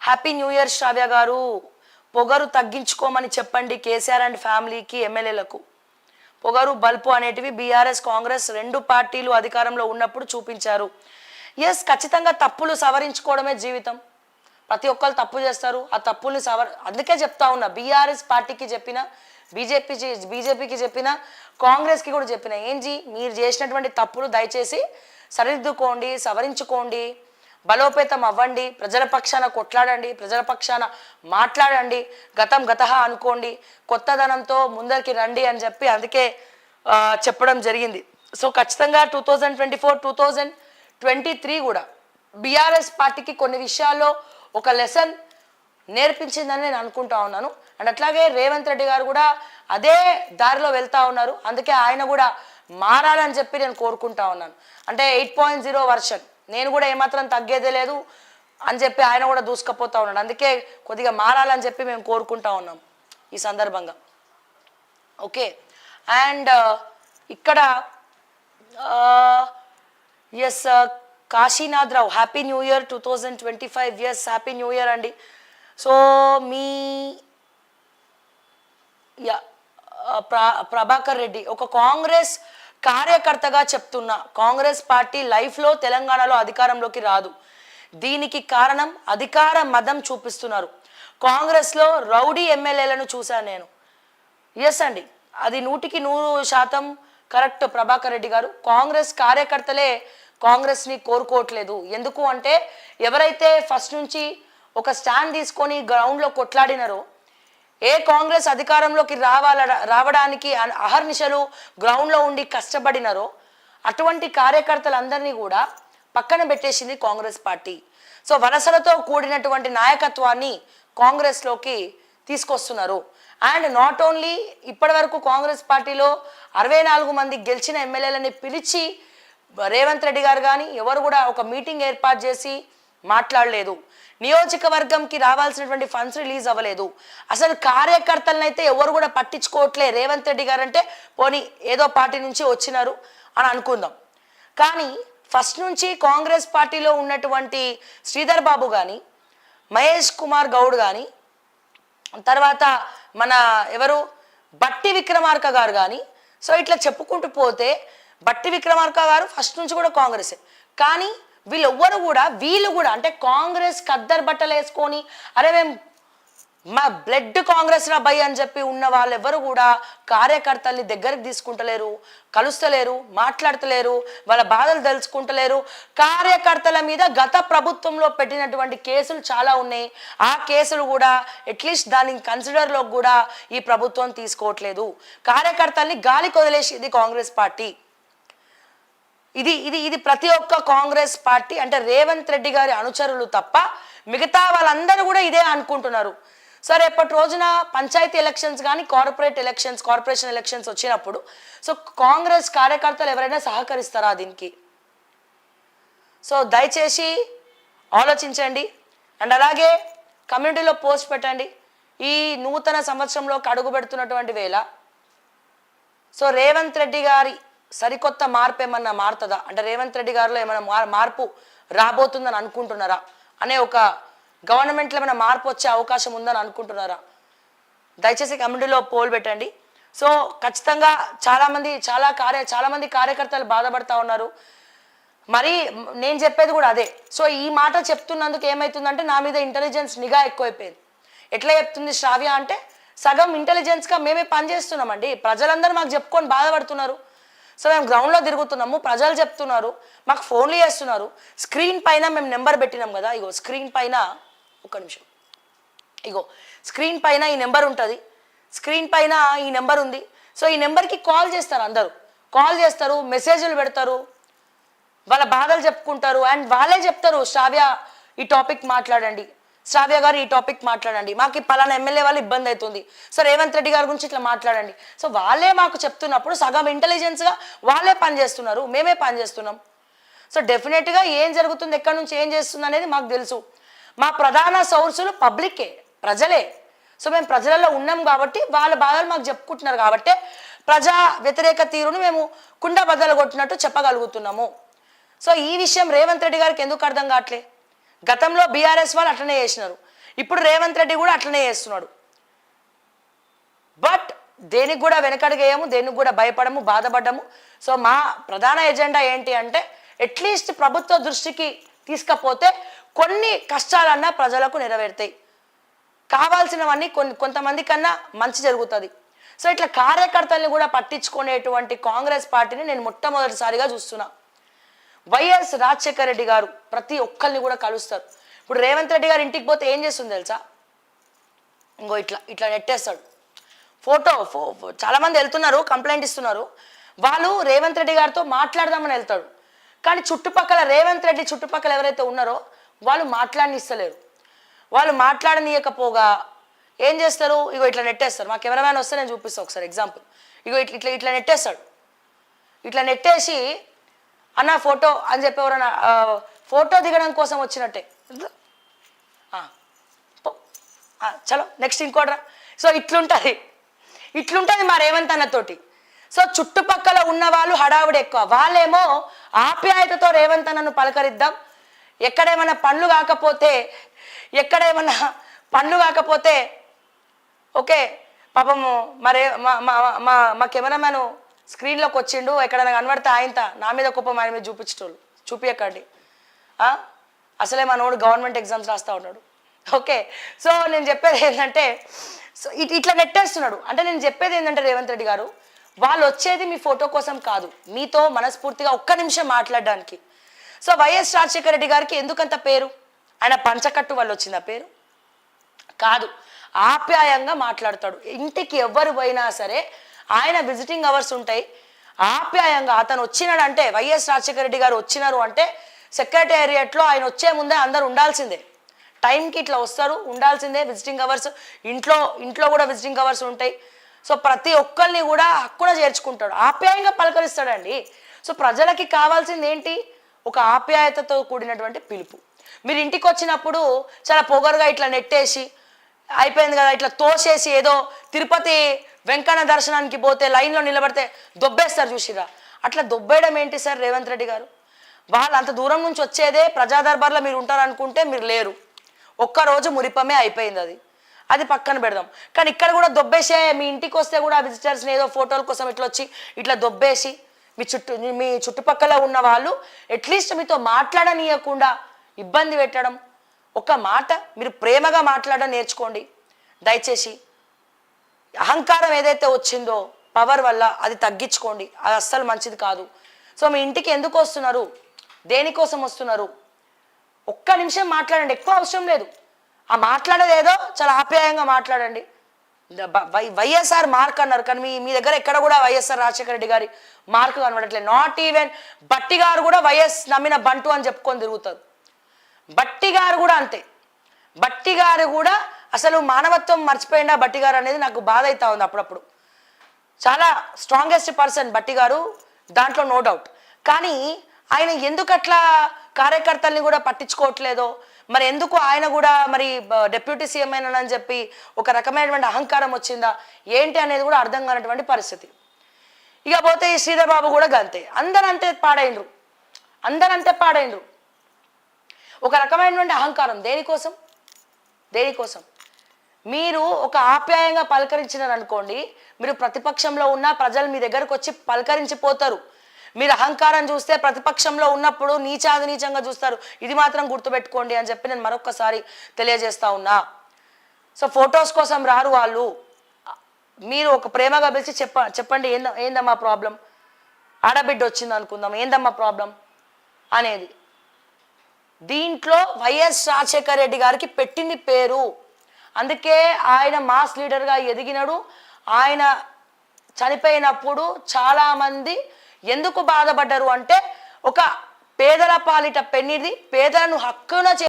Happy new year శ్రావ్య గారు. పొగరు తగ్గించుకోమని చెప్పండి కేసీఆర్ అండ్ ఫ్యామిలీకి, ఎమ్మెల్యేలకు. పొగరు బల్పు అనేటివి బీఆర్ఎస్ కాంగ్రెస్ రెండు పార్టీలు అధికారంలో ఉన్నప్పుడు చూపించారు. ఎస్, ఖచ్చితంగా తప్పులు సవరించుకోవడమే జీవితం. ప్రతి ఒక్కరు తప్పు చేస్తారు, ఆ తప్పుల్ని అందుకే చెప్తా ఉన్నా, బీఆర్ఎస్ పార్టీకి చెప్పిన, బీజేపీకి చెప్పిన, కాంగ్రెస్కి కూడా చెప్పిన, ఏంజీ మీరు చేసినటువంటి తప్పులు దయచేసి సరిదిద్దుకోండి, సవరించుకోండి, బలోపేతం అవ్వండి, ప్రజల పక్షాన కొట్లాడండి, ప్రజల పక్షాన మాట్లాడండి, గతం గతహ అనుకోండి, కొత్తదనంతో ముందరికి రండి అని చెప్పి అందుకే చెప్పడం జరిగింది. సో ఖచ్చితంగా 2024, 2023 కూడా బీఆర్ఎస్ పార్టీకి కొన్ని విషయాల్లో ఒక లెసన్ నేర్పించిందని నేను అనుకుంటా ఉన్నాను. అండ్ అట్లాగే రేవంత్ రెడ్డి గారు కూడా అదే దారిలో వెళ్తా ఉన్నారు. అందుకే ఆయన కూడా మారాలని చెప్పి నేను కోరుకుంటా ఉన్నాను. అంటే 8.0 వర్షన్, నేను కూడా ఏమాత్రం తగ్గేదే లేదు అని చెప్పి ఆయన కూడా దూసుకుపోతా ఉన్నాడు. అందుకే కొద్దిగా మారాలని చెప్పి మేము కోరుకుంటా ఉన్నాం ఈ సందర్భంగా. ఓకే, అండ్ ఇక్కడ S Kashinath Rao, happy new year 2025. Yes, happy new year అండి. సో మీ ప్రభాకర్ రెడ్డి, ఒక కాంగ్రెస్ కార్యకర్తగా చెప్తున్నా, కాంగ్రెస్ పార్టీ లైఫ్లో తెలంగాణలో అధికారంలోకి రాదు. దీనికి కారణం అధికార మదం చూపిస్తున్నారు. కాంగ్రెస్లో రౌడీ ఎమ్మెల్యేలను చూశాను నేను. ఎస్ అండి, అది 100% కరెక్ట్ ప్రభాకర్ రెడ్డి గారు. కాంగ్రెస్ కార్యకర్తలే కాంగ్రెస్ని కోరుకోవట్లేదు. ఎందుకు అంటే ఎవరైతే ఫస్ట్ నుంచి ఒక స్టాండ్ తీసుకొని గ్రౌండ్లో కొట్లాడినారో, ఏ కాంగ్రెస్ అధికారంలోకి రావడానికి అహర్నిశలు గ్రౌండ్లో ఉండి కష్టపడినారో అటువంటి కార్యకర్తలందరినీ కూడా పక్కన పెట్టేసింది కాంగ్రెస్ పార్టీ. సో వలసలతో కూడినటువంటి నాయకత్వాన్ని కాంగ్రెస్లోకి తీసుకొస్తున్నారు. అండ్ నాట్ ఓన్లీ ఇప్పటి వరకు కాంగ్రెస్ పార్టీలో 64 మంది గెలిచిన ఎమ్మెల్యేలని పిలిచి రేవంత్ రెడ్డి గారు కానీ ఎవరు కూడా ఒక మీటింగ్ ఏర్పాటు చేసి మాట్లాడలేదు. నియోజకవర్గంకి రావాల్సినటువంటి ఫండ్స్ రిలీజ్ అవ్వలేదు. అసలు కార్యకర్తలను అయితే ఎవరు కూడా పట్టించుకోవట్లే. రేవంత్ రెడ్డి గారు అంటే పోనీ ఏదో పార్టీ నుంచి వచ్చినారు అని అనుకుందాం. కానీ ఫస్ట్ నుంచి కాంగ్రెస్ పార్టీలో ఉన్నటువంటి శ్రీధర్ బాబు కానీ, మహేష్ కుమార్ గౌడ్ కానీ, తర్వాత మన ఎవరు బట్టి విక్రమార్క గారు కానీ, సో ఇట్లా చెప్పుకుంటూ పోతే బట్టి విక్రమార్క గారు ఫస్ట్ నుంచి కూడా కాంగ్రెసే. కానీ వీళ్ళు కూడా అంటే కాంగ్రెస్ కద్దరు బట్టలు వేసుకొని అరే మేము మా బ్లడ్ కాంగ్రెస్ రా భయ్ అని చెప్పి ఉన్న వాళ్ళు ఎవరు కూడా కార్యకర్తల్ని దగ్గరికి తీసుకుంటలేరు, కలుస్తలేరు, మాట్లాడతలేరు, వాళ్ళ బాధలు తెలుసుకుంటలేరు. కార్యకర్తల మీద గత ప్రభుత్వంలో పెట్టినటువంటి కేసులు చాలా ఉన్నాయి. ఆ కేసులు కూడా అట్లీస్ట్ దాని కన్సిడర్లో కూడా ఈ ప్రభుత్వం తీసుకోవట్లేదు. కార్యకర్తల్ని గాలికి వదిలేసేది కాంగ్రెస్ పార్టీ. ఇది ప్రతి ఒక్క కాంగ్రెస్ పార్టీ అంటే రేవంత్ రెడ్డి గారి అనుచరులు తప్ప మిగతా వాళ్ళందరూ కూడా ఇదే అనుకుంటున్నారు. సరే, ఎప్పటి రోజున పంచాయతీ ఎలక్షన్స్ కానీ కార్పొరేషన్ ఎలక్షన్స్ వచ్చినప్పుడు సో కాంగ్రెస్ కార్యకర్తలు ఎవరైనా సహకరిస్తారా దీనికి? సో దయచేసి ఆలోచించండి. అండ్ అలాగే కమ్యూనిటీలో పోస్ట్ పెట్టండి. ఈ నూతన సంవత్సరంలోకి అడుగు పెడుతున్నటువంటి వేళ సో రేవంత్ రెడ్డి గారి సరికొత్త మార్పు ఏమన్నా మారుతుందా, అంటే రేవంత్ రెడ్డి గారిలో ఏమైనా మార్పు రాబోతుందని అనుకుంటున్నారా, అనే ఒక గవర్నమెంట్లో ఏమైనా మార్పు వచ్చే అవకాశం ఉందని అనుకుంటున్నారా? దయచేసి కమ్యూనిటీలో పోల్ పెట్టండి. సో ఖచ్చితంగా చాలామంది కార్యకర్తలు బాధపడతా ఉన్నారు. మరి నేను చెప్పేది కూడా అదే. సో ఈ మాట చెప్తున్నందుకు ఏమవుతుందంటే నా మీద ఇంటెలిజెన్స్ నిఘా ఎక్కువైపోయింది. ఎట్లా చెప్తుంది శ్రావ్య అంటే సగం ఇంటెలిజెన్స్గా మేమే పనిచేస్తున్నామండి. ప్రజలందరూ మాకు చెప్పుకొని బాధపడుతున్నారు. సో మేము గ్రౌండ్లో తిరుగుతున్నాము, ప్రజలు చెప్తున్నారు, మాకు ఫోన్లు చేస్తున్నారు. స్క్రీన్ పైన మేము నెంబర్ పెట్టినాం కదా, ఇగో స్క్రీన్ పైన ఒక్క నిమిషం, ఇగో స్క్రీన్ పైన ఈ నెంబర్ ఉంటుంది, స్క్రీన్ పైన ఈ నెంబర్ ఉంది. సో ఈ నెంబర్కి కాల్ చేస్తారు, అందరూ కాల్ చేస్తారు, మెసేజ్లు పెడతారు, వాళ్ళ బాధలు చెప్పుకుంటారు. అండ్ వాళ్ళే చెప్తారు శ్రావ్య ఈ టాపిక్ మాట్లాడండి, శ్రావ్య గారు ఈ టాపిక్ మాట్లాడండి, మాకు పలానా ఎమ్మెల్యే వాళ్ళు ఇబ్బంది అవుతుంది, సో రేవంత్ రెడ్డి గారి గురించి ఇట్లా మాట్లాడండి. సో వాళ్ళే మాకు చెప్తున్నప్పుడు సగం ఇంటెలిజెన్స్గా వాళ్ళే పనిచేస్తున్నారు, మేమే పనిచేస్తున్నాం. సో డెఫినెట్గా ఏం జరుగుతుంది, ఎక్కడి నుంచి ఏం చేస్తుంది అనేది మాకు తెలుసు. మా ప్రధాన సోర్సులు పబ్లికే, ప్రజలే. సో మేము ప్రజలలో ఉన్నాం కాబట్టి వాళ్ళ బాధలు మాకు చెప్పుకుంటున్నారు కాబట్టి ప్రజా వ్యతిరేక తీరును మేము కుండ బద్దలు కొట్టినట్టు చెప్పగలుగుతున్నాము. సో ఈ విషయం రేవంత్ రెడ్డి గారికి ఎందుకు అర్థం కావట్లే? గతంలో బీఆర్ఎస్ వాళ్ళు అట్లనే చేసినారు, ఇప్పుడు రేవంత్ రెడ్డి కూడా అట్లనే చేస్తున్నాడు. బట్ దేనికి కూడా వెనకడిగేయము, దేనికి కూడా భయపడము, బాధపడ్డము. సో మా ప్రధాన ఎజెండా ఏంటి అంటే అట్లీస్ట్ ప్రభుత్వ దృష్టికి తీసుకపోతే కొన్ని కష్టాలన్నా ప్రజలకు నెరవేరుతాయి, కావాల్సినవన్నీ కొంతమంది కన్నా మంచి జరుగుతుంది. సో ఇట్లా కార్యకర్తల్ని కూడా పట్టించుకునేటువంటి కాంగ్రెస్ పార్టీని నేను మొట్టమొదటిసారిగా చూస్తున్నా. వైఎస్ రాజశేఖర రెడ్డి గారు ప్రతి ఒక్కరిని కూడా కలుస్తారు. ఇప్పుడు రేవంత్ రెడ్డి గారు ఇంటికి పోతే ఏం చేస్తుంది తెలుసా? ఇంకో ఇట్లా ఇట్లా నెట్టేస్తాడు ఫోటో. చాలా మంది వెళ్తున్నారు, కంప్లైంట్ ఇస్తున్నారు. వాళ్ళు రేవంత్ రెడ్డి గారితో మాట్లాడదామని వెళ్తాడు, కానీ చుట్టుపక్కల రేవంత్ రెడ్డి చుట్టుపక్కల ఎవరైతే ఉన్నారో వాళ్ళు మాట్లాడనిస్తలేరు. వాళ్ళు మాట్లాడనీయకపోగా ఏం చేస్తారు? ఇగో ఇట్లా నెట్టేస్తారు. మా కెమెరామ్యాన్ వస్తే నేను చూపిస్తాను ఒకసారి ఎగ్జాంపుల్. ఇగో ఇట్లా ఇట్లా ఇట్లా నెట్టేస్తాడు. ఇట్లా నెట్టేసి అన్న ఫోటో అని చెప్పి ఎవరన్నా ఫోటో దిగడం కోసం వచ్చినట్టే, చలో నెక్స్ట్ ఇంకోట్రా. సో ఇట్లుంటుంది మా రేవంత్ అన్నతోటి. సో చుట్టుపక్కల ఉన్న వాళ్ళు హడావుడి ఎక్కువ, వాళ్ళేమో ఆప్యాయతతో రేవంత్ అన్నను పలకరిద్దాం, ఎక్కడేమన్నా పనులు కాకపోతే ఓకే పాపము మరే మా కెమెరామ్యాన్ స్క్రీన్లోకి వచ్చిండు, ఎక్కడైనా కనబడితే ఆయనత నా మీద కోపం ఆయన మీద చూపించకండి. అసలే మా నోడు గవర్నమెంట్ ఎగ్జామ్స్ రాస్తూ ఉన్నాడు. ఓకే, సో నేను చెప్పేది ఏంటంటే సో ఇట్లా నెట్టేస్తున్నాడు. అంటే నేను చెప్పేది ఏంటంటే రేవంత్ రెడ్డి గారు, వాళ్ళు వచ్చేది మీ ఫోటో కోసం కాదు, మీతో మనస్ఫూర్తిగా ఒక్క నిమిషం మాట్లాడడానికి. సో వైఎస్ రాజశేఖర రెడ్డి గారికి ఎందుకంత పేరు? ఆయన పంచకట్టు వల్ల వచ్చింది ఆ పేరు కాదు, ఆప్యాయంగా మాట్లాడతాడు. ఇంటికి ఎవరు పోయినా సరే ఆయన విజిటింగ్ అవర్స్ ఉంటాయి, ఆప్యాయంగా అతను వచ్చినాడంటే, వైఎస్ రాజశేఖర రెడ్డి గారు వచ్చినారు అంటే సెక్రటేరియట్లో ఆయన వచ్చే ముందే అందరు ఉండాల్సిందే, టైంకి ఇట్లా వస్తారు, ఉండాల్సిందే. విజిటింగ్ అవర్స్ ఇంట్లో కూడా విజిటింగ్ అవర్స్ ఉంటాయి. సో ప్రతి ఒక్కరిని కూడా హక్కున చేర్చుకుంటాడు, ఆప్యాయంగా పలకరిస్తాడండి. సో ప్రజలకి కావాల్సింది ఏంటి? ఒక ఆప్యాయతతో కూడినటువంటి పిలుపు. మీరు ఇంటికి వచ్చినప్పుడు చాలా పొగరుగా ఇట్లా నెట్టేసి అయిపోయింది కదా ఇట్లా తోసేసి ఏదో తిరుపతి వెంకన్న దర్శనానికి పోతే లైన్లో నిలబడితే దొబ్బేస్తారు చూసిరా, అట్లా దొబ్బేయడం ఏంటి సార్ రేవంత్ రెడ్డి గారు? వాళ్ళు అంత దూరం నుంచి వచ్చేదే ప్రజా దర్బార్లో మీరు ఉంటారనుకుంటే మీరు లేరు. ఒక్కరోజు మురిపమే అయిపోయింది, అది పక్కన పెడదాం. కానీ ఇక్కడ కూడా దొబ్బేసే, మీ ఇంటికి వస్తే కూడా విజిటర్స్ని ఏదో ఫోటోల కోసం ఇట్లా వచ్చి ఇట్లా దొబ్బేసి మీ చుట్టుపక్కల ఉన్న వాళ్ళు అట్లీస్ట్ మీతో మాట్లాడనీయకుండా ఇబ్బంది పెట్టడం. ఒక మాట మీరు ప్రేమగా మాట్లాడడం నేర్చుకోండి దయచేసి. అహంకారం ఏదైతే వచ్చిందో పవర్ వల్ల అది తగ్గించుకోండి, అది అస్సలు మంచిది కాదు. సో మీ ఇంటికి ఎందుకు వస్తున్నారు, దేనికోసం వస్తున్నారు? ఒక్క నిమిషం మాట్లాడండి, ఎక్కువ అవసరం లేదు. ఆ మాట్లాడేది ఏదో చాలా ఆప్యాయంగా మాట్లాడండి. వైఎస్ఆర్ మార్క్ అన్నారు, కానీ మీ దగ్గర ఎక్కడ కూడా వైఎస్ఆర్ రాజశేఖర రెడ్డి గారి మార్క్ కనబడట్లేదు. నాట్ ఈవెన్ బట్టి గారు కూడా వైఎస్ నమ్మిన బంటు అని చెప్పుకొని తిరుగుతారు. బట్టి గారు కూడా అంతే. బట్టి గారు కూడా అసలు మానవత్వం మర్చిపోయిందా బట్టి గారు అనేది నాకు బాధ అవుతా ఉంది అప్పుడప్పుడు. చాలా స్ట్రాంగెస్ట్ పర్సన్ బట్టి గారు, దాంట్లో నో డౌట్. కానీ ఆయన ఎందుకు అట్లా కార్యకర్తల్ని కూడా పట్టించుకోవట్లేదో మరి, ఎందుకు ఆయన కూడా మరి డిప్యూటీ సీఎం అయినని చెప్పి ఒక రకమైనటువంటి అహంకారం వచ్చిందా ఏంటి అనేది కూడా అర్థం కానటువంటి పరిస్థితి. ఇక పోతే ఈ శ్రీధర్ బాబు కూడా గంతే, అందరంతే పాడైండ్రు. ఒక రకమైనటువంటి అహంకారం దేనికోసం? మీరు ఒక ఆప్యాయంగా పలకరించినారు అనుకోండి, మీరు ప్రతిపక్షంలో ఉన్న ప్రజలు మీ దగ్గరకు వచ్చి పలకరించిపోతారు. మీరు అహంకారం చూస్తే ప్రతిపక్షంలో ఉన్నప్పుడు నీచంగా చూస్తారు. ఇది మాత్రం గుర్తుపెట్టుకోండి అని చెప్పి నేను మరొకసారి తెలియజేస్తా ఉన్నా. సో ఫొటోస్ కోసం రారు వాళ్ళు. మీరు ఒక ప్రేమగా పిలిచి చెప్పండి ఏందమ్మా ప్రాబ్లం, ఆడబిడ్డ వచ్చింది అనుకుందాం, ఏందమ్మా ప్రాబ్లం అనేది. దీంట్లో వైఎస్ రాజశేఖర రెడ్డి గారికి పెట్టింది పేరు, అందుకే ఆయన మాస్ లీడర్గా ఎదిగినాడు. ఆయన చనిపోయినప్పుడు చాలామంది ఎందుకు బాధపడ్డారు అంటే, ఒక పేదల పాలిట పెన్నిది పేదలను హక్కున